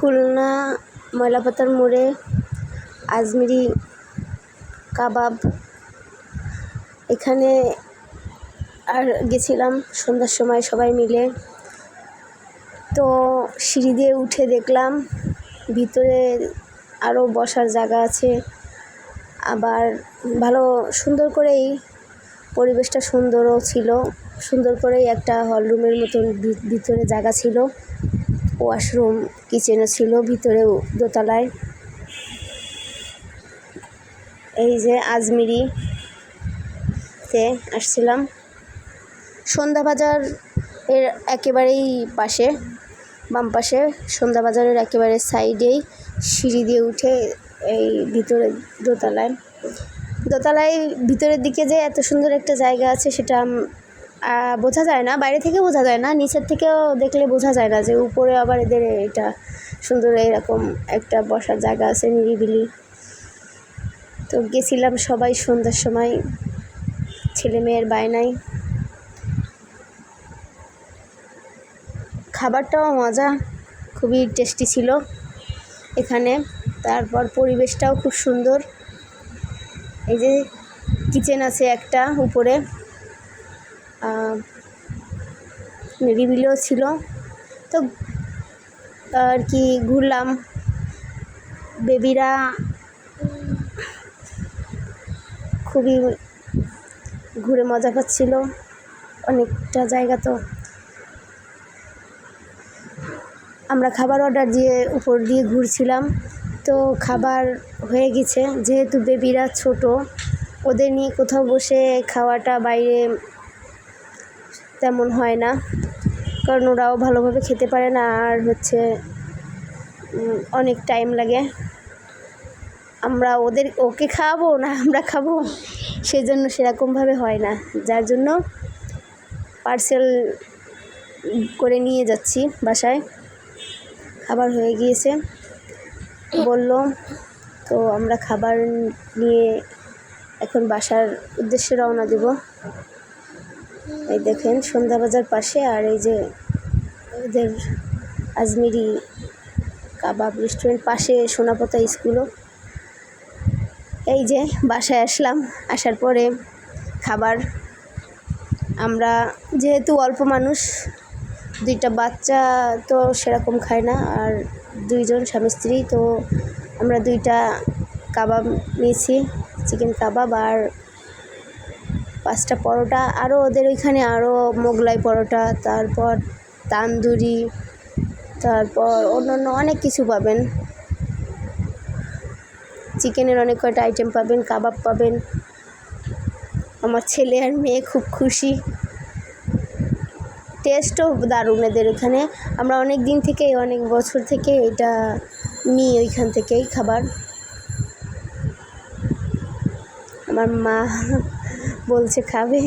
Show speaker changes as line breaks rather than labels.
খুলনা ময়লাপাতার মোড়ে আজমিরি কাবাব, এখানে আর গেছিলাম সন্ধ্যার সময় সবাই মিলে। তো সিঁড়ি দিয়ে উঠে দেখলাম ভিতরে আরও বসার জায়গা আছে, আবার ভালো সুন্দর করেই পরিবেশটা সুন্দরও ছিল। সুন্দর করেই একটা হলরুমের মতন ভিতরে জায়গা ছিল, ওয়াশরুম কিচেনও ছিল ভিতরেও দোতলায়। এই যে আজমিরিতে আসছিলাম, সন্ধ্যা বাজার এর একেবারেই পাশে, বাম পাশে সন্ধ্যা বাজারের একেবারে সাইডেই সিঁড়ি দিয়ে উঠে এই ভিতরে দোতলায় ভিতরের দিকে যে এত সুন্দর একটা জায়গা আছে সেটা বোঝা যায় না, বাইরে থেকে বোঝা যায় না, নিচের থেকেও দেখলে বোঝা যায় না যে উপরে আবার এদের এটা সুন্দর এরকম একটা বসার জায়গা আছে নিরিবিলি। তো গেছিলাম সবাই সন্ধ্যার সময়, ছেলে মেয়ের বায়নায়। খাবারটাও মজা, খুবই টেস্টি ছিল এখানে। তারপর পরিবেশটাও খুব সুন্দর। এই যে কিচেন আছে একটা উপরে, নিরিবিলিও ছিল। তো আর কি ঘুরলাম, বেবিরা খুবই ঘুরে মজা পাচ্ছিল, অনেকটা জায়গা। তো আমরা খাবার অর্ডার দিয়ে উপর দিয়ে ঘুরছিলাম, তো খাবার হয়ে গেছে। যেহেতু বেবিরা ছোট, ওদের নিয়ে কোথাও বসে খাওয়াটা বাইরে তেমন হয় না, কারণ ওরাও ভালোভাবে খেতে পারে না, আর অনেক টাইম লাগে। আমরা ওকে খাওয়াবো না আমরা খাবো, সেজন্য সেরকমভাবে হয় না, যার জন্য পার্সেল করে নিয়ে যাচ্ছি বাসায়। খাবার হয়ে গিয়েছে বলল, তো আমরা খাবার নিয়ে এখন বাসার উদ্দেশ্যে রওনা দেব। এই দেখেন সন্ধ্যা বাজার পাশে, আর এই যে ওদের আজমিরি কাবাব রেস্টুরেন্ট পাশে সোনাপোতা স্কুলও। এই যে বাসায় আসলাম, আসার পরে খাবার, আমরা যেহেতু অল্প মানুষ, 2টা বাচ্চা তো সেরকম খায় না, আর 2জন স্বামী স্ত্রী, তো আমরা 2টা কাবাব নিয়েছি, চিকেন কাবাব আর 5টা পরোটা। আরও ওদের ওইখানে আরও মোগলাই পরোটা, তারপর তান্দুরি, তারপর অন্যান্য অনেক কিছু পাবেন, চিকেনের অনেক কয়টা আইটেম পাবেন, কাবাব পাবেন। আমার ছেলে আর মেয়ে খুব খুশি, টেস্টও দারুণ এদের এখানে। আমরা অনেক দিন থেকে, অনেক বছর থেকে এটা নিই ওইখান থেকেই খাবার। আমার মা বলছে খাবে।